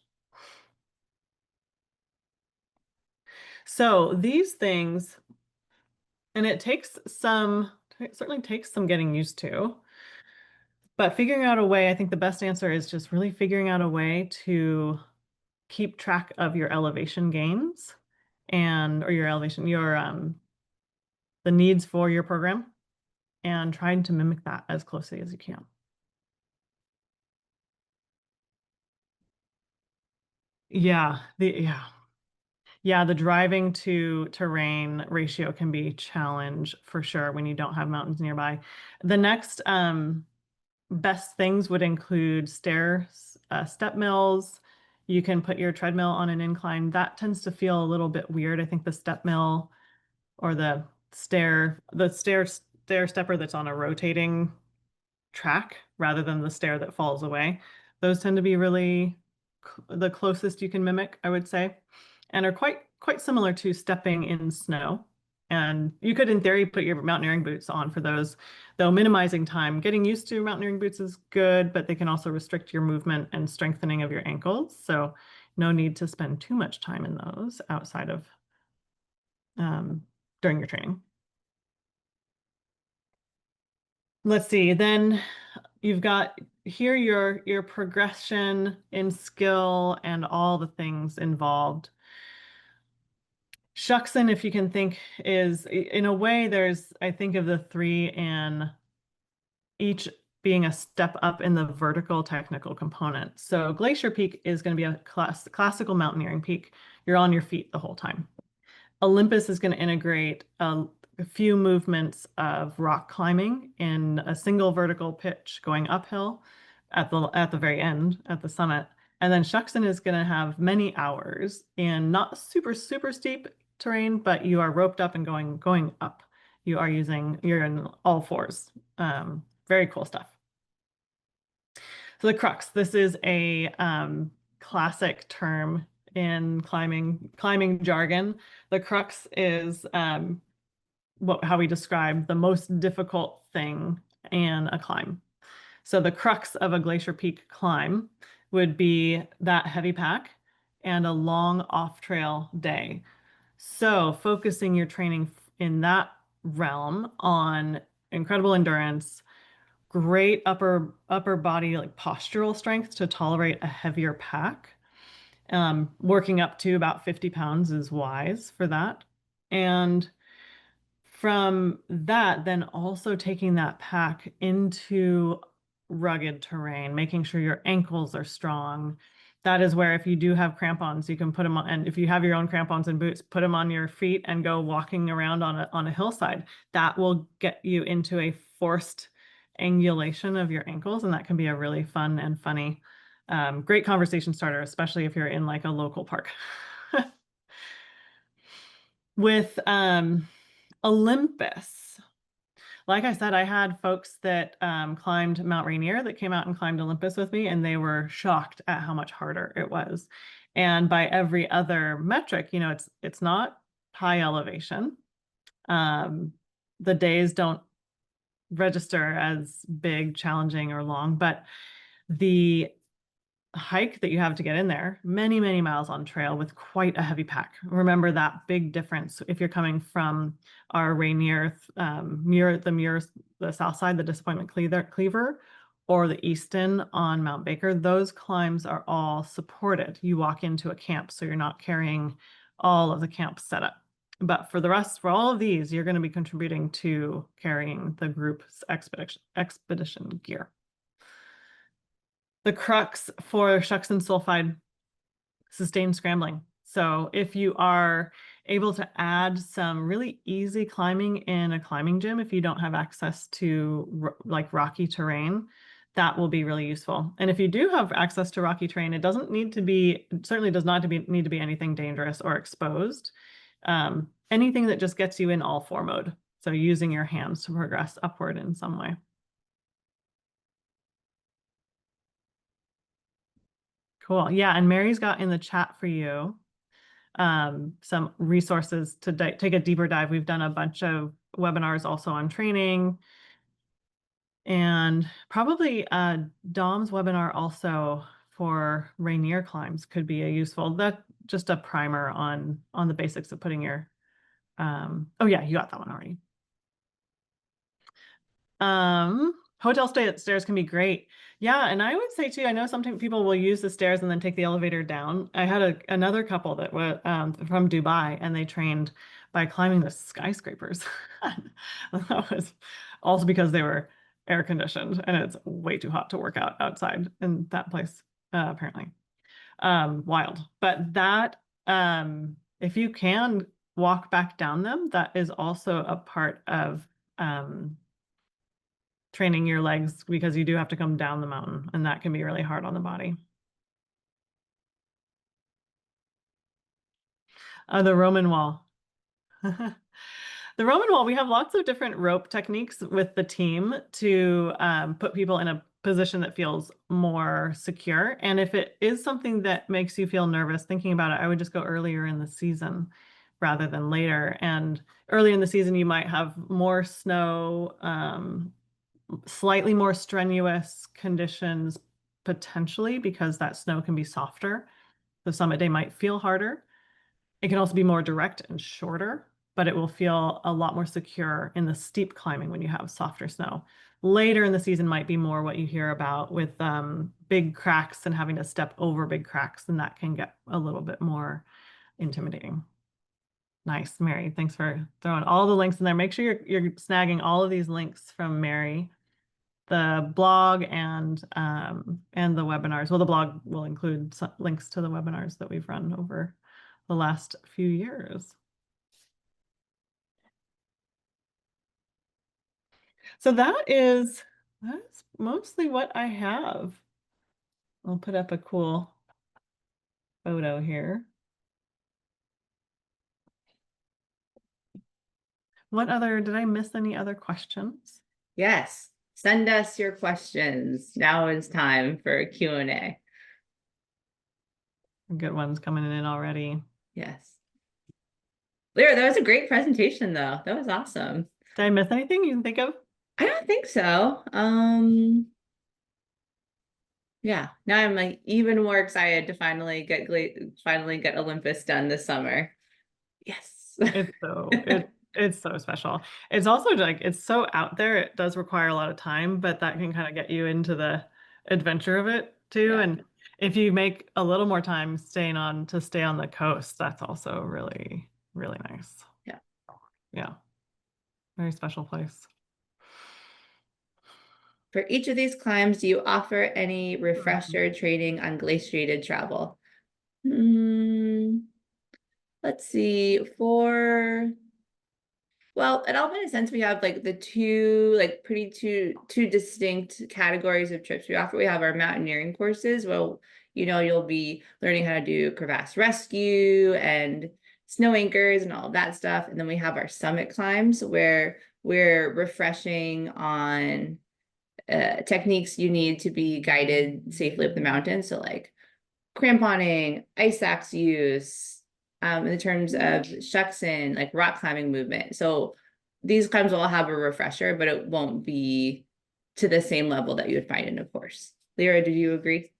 So these things, and it certainly takes some getting used to, but figuring out a way, I think the best answer is just really figuring out a way to keep track of your elevation gains or the needs for your program, and trying to mimic that as closely as you can. Yeah, the driving to terrain ratio can be a challenge for sure when you don't have mountains nearby. The next best things would include step mills. You can put your treadmill on an incline. That tends to feel a little bit weird. I think the step mill or the stair stepper that's on a rotating track rather than the stair that falls away, those tend to be really the closest you can mimic, I would say, and are quite similar to stepping in snow. And you could, in theory, put your mountaineering boots on for those, though minimizing time. Getting used to mountaineering boots is good, but they can also restrict your movement and strengthening of your ankles. So no need to spend too much time in those outside of during your training. Let's see, then you've got hear your progression in skill and all the things involved. Shuksan, if you can think, is in a way, I think of the three in each being a step up in the vertical technical component. So Glacier Peak is going to be a classical mountaineering peak. You're on your feet the whole time. Olympus is going to integrate a few movements of rock climbing in a single vertical pitch going uphill at the very end, at the summit. And then Shuksan is going to have many hours in not super steep terrain, but you are roped up and going up. You're in all fours. Very cool stuff. So the crux, this is a classic term in climbing jargon. The crux is how we describe the most difficult thing in a climb. So the crux of a Glacier Peak climb would be that heavy pack and a long off-trail day. So focusing your training in that realm on incredible endurance, great upper body like postural strength to tolerate a heavier pack. Working up to about 50 pounds is wise for that. And from that, then also taking that pack into rugged terrain, making sure your ankles are strong. That is where if you do have crampons, you can put them on, and if you have your own crampons and boots, put them on your feet and go walking around on a hillside. That will get you into a forced angulation of your ankles, and that can be a really fun and funny, great conversation starter, especially if you're in like a local park. With Olympus, like I said, I had folks that climbed Mount Rainier that came out and climbed Olympus with me, and they were shocked at how much harder it was. And by every other metric, it's not high elevation. The days don't register as big, challenging, or long, but the hike that you have to get in there, many, many miles on trail with quite a heavy pack. Remember that big difference if you're coming from our Rainier, the south side, the Disappointment Cleaver, or the Easton on Mount Baker. Those climbs are all supported. You walk into a camp, so you're not carrying all of the camp setup. But for all of these, you're going to be contributing to carrying the group's expedition gear. The crux for Shuksan-Sulphide, sustained scrambling. So if you are able to add some really easy climbing in a climbing gym, if you don't have access to like rocky terrain, that will be really useful. And if you do have access to rocky terrain, it certainly does not need to be anything dangerous or exposed. Anything that just gets you in all four mode. So using your hands to progress upward in some way. Cool. Yeah, and Mary's got in the chat for you some resources to take a deeper dive. We've done a bunch of webinars also on training, and probably Dom's webinar also for Rainier climbs could be just a primer on the basics of putting your oh yeah, you got that one already. Hotel stairs can be great. Yeah, and I would say too, I know sometimes people will use the stairs and then take the elevator down. I had another couple that was from Dubai, and they trained by climbing the skyscrapers. That was also because they were air conditioned, and it's way too hot to work out outside in that place, apparently. Wild. But that, if you can walk back down them, that is also a part of training your legs, because you do have to come down the mountain, and that can be really hard on the body. The Roman wall. The Roman wall, we have lots of different rope techniques with the team to put people in a position that feels more secure. And if it is something that makes you feel nervous thinking about it, I would just go earlier in the season rather than later. And early in the season, you might have more snow, slightly more strenuous conditions potentially, because that snow can be softer. The summit day might feel harder. It can also be more direct and shorter. but it will feel a lot more secure in the steep climbing when you have softer snow. Later in the season might be more what you hear about with big cracks and having to step over big cracks, and that can get a little bit more intimidating. Nice, Mary. Thanks for throwing all the links in there. Make sure you're snagging all of these links from Mary, the blog and the webinars. Well, the blog will include some links to the webinars that we've run over the last few years. So that's mostly what I have. I'll put up a cool photo here. Did I miss any other questions? Yes, send us your questions. Now is time for Q&A. Good ones coming in already. Yes. Lyra, that was a great presentation though. That was awesome. Did I miss anything you can think of? I don't think so. Yeah, now I'm like even more excited to finally get Olympus done this summer. Yes. It's so special. It's also like it's so out there. It does require a lot of time, but that can kind of get you into the adventure of it too. Yeah. And if you make a little more time stay on the coast, that's also really, really nice. Yeah. Yeah. Very special place. For each of these climbs, do you offer any refresher training on glaciated travel? Let's see. Well, at Alpine Ascents, we have like the two distinct categories of trips we offer. We have our mountaineering courses. Well, you'll be learning how to do crevasse rescue and snow anchors and all of that stuff. And then we have our summit climbs where we're refreshing on techniques you need to be guided safely up the mountain. So like cramponing, ice axe use, in the terms of Shuksan, like rock climbing movement. So these climbs will all have a refresher, but it won't be to the same level that you would find in a course. Lyra, did you agree?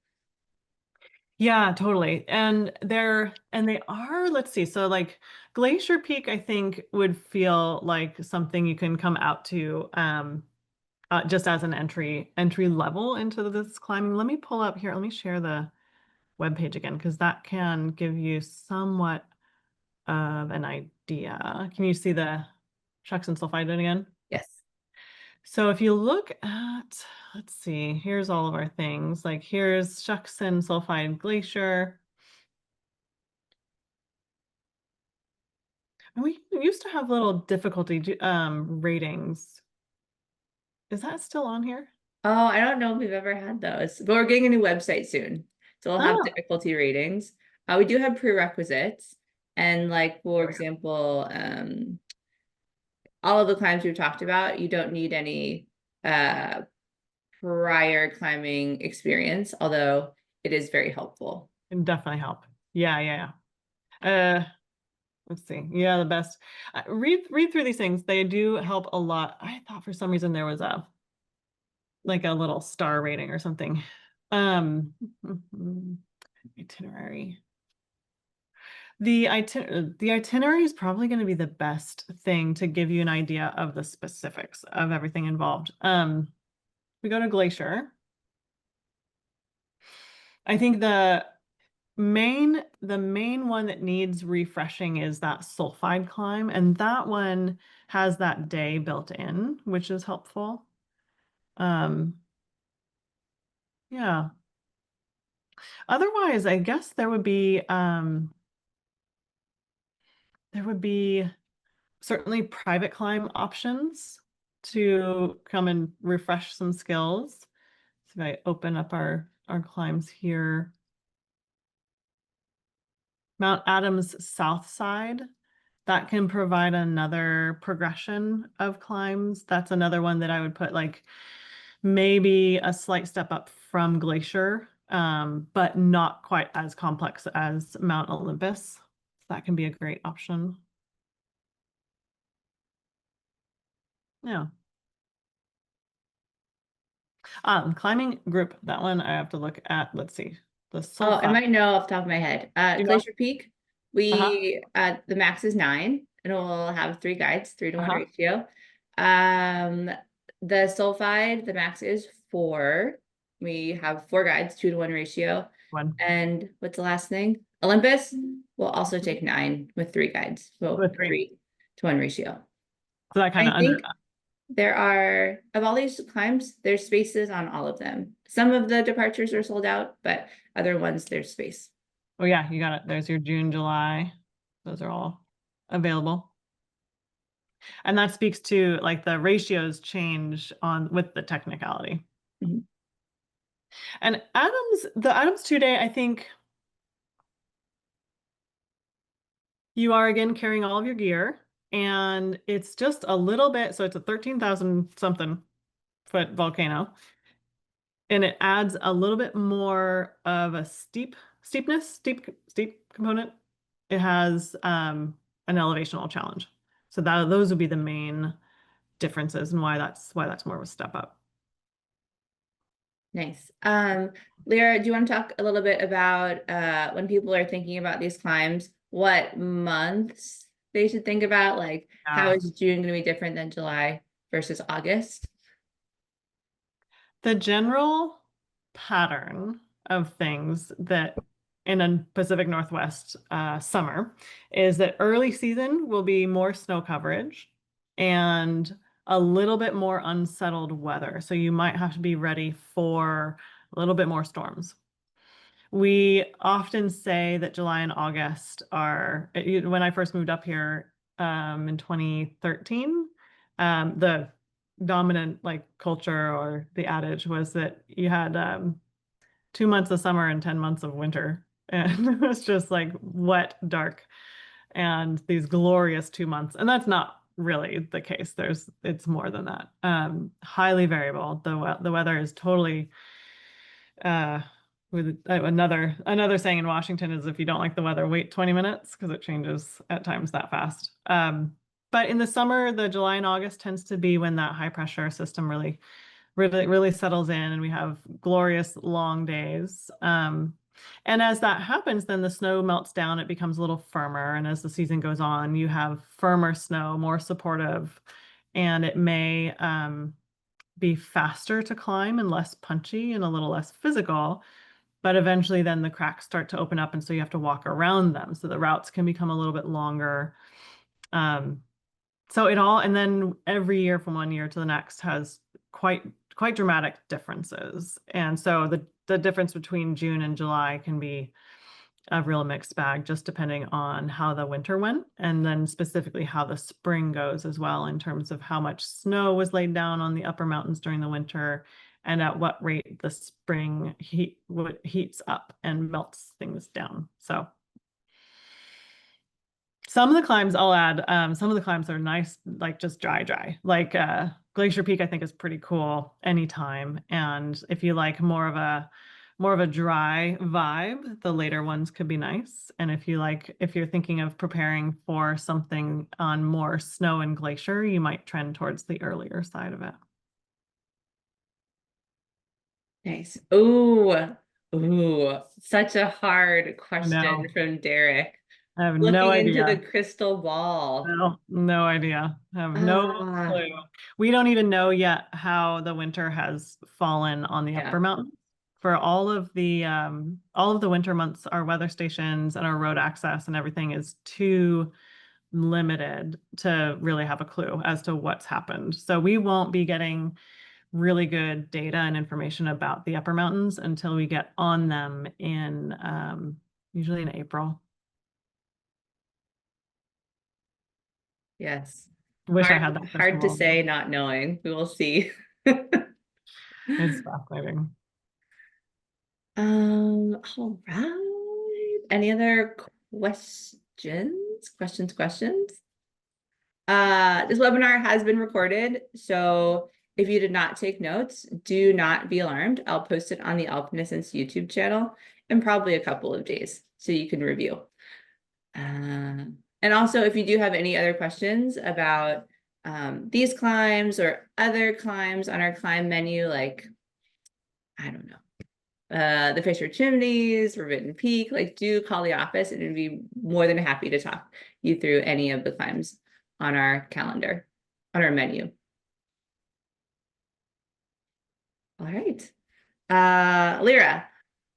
Yeah, totally. And they are, let's see, so like Glacier Peak, I think would feel like something you can come out to just as an entry level into this climbing. Let me pull up here. Let me share the webpage again, because that can give you somewhat of an idea. Can you see the Shuksan-Sulphide again? Yes. So if you look at, let's see, here's all of our things. Like here's Shuksan-Sulphide Glacier. And we used to have little difficulty ratings. Is that still on here? Oh, I don't know if we've ever had those, but we're getting a new website soon. So we'll have difficulty ratings. We do have prerequisites. And like, for example, all of the climbs we've talked about, you don't need any prior climbing experience, although it is very helpful. It can definitely help. Yeah. Let's see. Yeah, the best. Read through these things. They do help a lot. I thought for some reason there was a little star rating or something. Itinerary. The itinerary is probably going to be the best thing to give you an idea of the specifics of everything involved. We go to Glacier. I think the main one that needs refreshing is that Sulphide climb, and that one has that day built in, which is helpful. Yeah. Otherwise, I guess there would be certainly private climb options to come and refresh some skills. So if I open up our climbs here, Mount Adams South Side, that can provide another progression of climbs. That's another one that I would put like maybe a slight step up from Glacier, but not quite as complex as Mount Olympus. That can be a great option. Yeah. Climbing group, that one I have to look at. Let's see. The I might know off the top of my head. Glacier Peak, the max is 9, and we'll have 3 guides, 3-to-1 Uh-huh. ratio. The Sulphide, the max is 4. We have 4 guides, 2-to-1 ratio. One. And what's the last thing? Olympus will also take 9 with 3 guides. So With 3. 3-to-1 ratio. So that kind I of think there are, of all these climbs, there's spaces on all of them. Some of the departures are sold out, but other ones there's space. Oh yeah, you got it. There's your June, July. Those are all available. And that speaks to like the ratios change on with the technicality. Mhm. And the Adams 2-day, I think you are again carrying all of your gear, and it's just a little bit, so it's a 13,000 something foot volcano. And it adds a little bit more of a steep component. It has an elevational challenge. So those would be the main differences and why that's more of a step up. Nice. Lyra, do you want to talk a little bit about when people are thinking about these climbs, what months they should think about? Like, how is June going to be different than July versus August? The general pattern of things that in a Pacific Northwest summer is that early season will be more snow coverage and a little bit more unsettled weather. So you might have to be ready for a little bit more storms. We often say that July and August are, when I first moved up here in 2013, the dominant like culture or the adage was that you had 2 months of summer and 10 months of winter. And it was just like wet, dark, and these glorious 2 months. And that's not really the case. It's more than that. Highly variable. The weather is totally with another saying in Washington is if you don't like the weather, wait 20 minutes because it changes at times that fast. But in the summer, the July and August tends to be when that high pressure system really settles in and we have glorious long days. And as that happens, then the snow melts down, it becomes a little firmer. And as the season goes on, you have firmer snow, more supportive, and it may be faster to climb and less punchy and a little less physical. But eventually then the cracks start to open up and so you have to walk around them. So the routes can become a little bit longer. So and then every year from one year to the next has quite dramatic differences. And so the difference between June and July can be a real mixed bag, just depending on how the winter went, and then specifically how the spring goes as well, in terms of how much snow was laid down on the upper mountains during the winter, and at what rate the spring heats up and melts things down. So some of the climbs I'll add, some of the climbs are nice, like just dry. Like Glacier Peak, I think is pretty cool anytime. And if you like more of a dry vibe, the later ones could be nice. And if you're thinking of preparing for something on more snow and glacier, you might trend towards the earlier side of it. Nice. Ooh, such a hard question from Derek. I have no Looking into the idea. crystal ball. No idea. I have no clue. We don't even know yet how the winter has fallen on the upper mountains. For all of the winter months, our weather stations and our road access and everything is too limited to really have a clue as to what's happened. So we won't be getting really good data and information about the upper mountains until we get on them in usually in April. Yes. Wish I had that. Hard to say, not knowing. We will see. It's fascinating. All right. Any other questions? This webinar has been recorded, so if you did not take notes, do not be alarmed. I'll post it on the Alpine Ascents YouTube channel in probably a couple of days, so you can review. And also, if you do have any other questions about these climbs or other climbs on our climb menu, like, I don't know, the Fisher Chimneys, Forbidden Peak, like do call the office and we'd be more than happy to talk you through any of the climbs on our calendar, on our menu. All right. Lyra,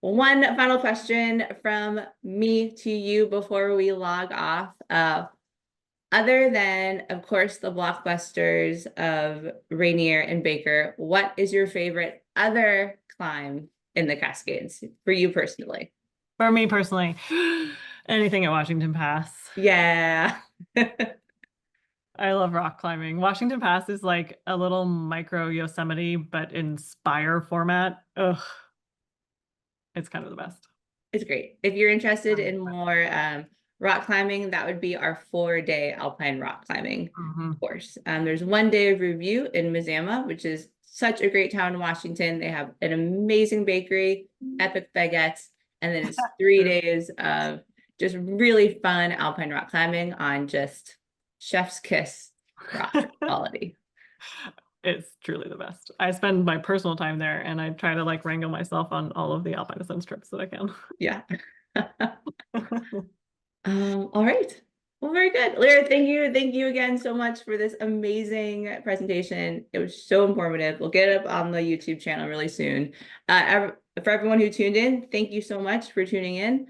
one final question from me to you before we log off. Other than, of course, the blockbusters of Rainier and Baker, what is your favorite other climb in the Cascades for you personally? For me personally, anything at Washington Pass. Yeah. I love rock climbing. Washington Pass is like a little micro Yosemite, but in spire format. Ugh. It's kind of the best. It's great. If you're interested in more rock climbing, that would be our 4-day alpine rock climbing course. There's 1 day of review in Mazama, which is such a great town in Washington. They have an amazing bakery, epic baguettes, and then it's 3 days of just really fun alpine rock climbing on just chef's kiss rock quality. It's truly the best. I spend my personal time there and I try to like wrangle myself on all of the Alpine Ascents trips that I can. Yeah. All right. Well, very good. Lyra, thank you. Thank you again so much for this amazing presentation. It was so informative. We'll get it up on the YouTube channel really soon. For everyone who tuned in, thank you so much for tuning in.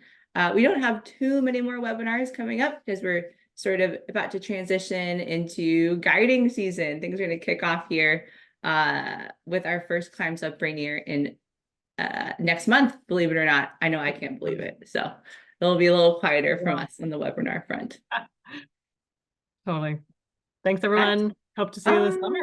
We don't have too many more webinars coming up because we're sort of about to transition into guiding season. Things are going to kick off here with our first Climbs Up Rainier in next month, believe it or not. I know I can't believe it. So it'll be a little quieter from us on the webinar front. Totally. Thanks, everyone. Hope to see you this summer.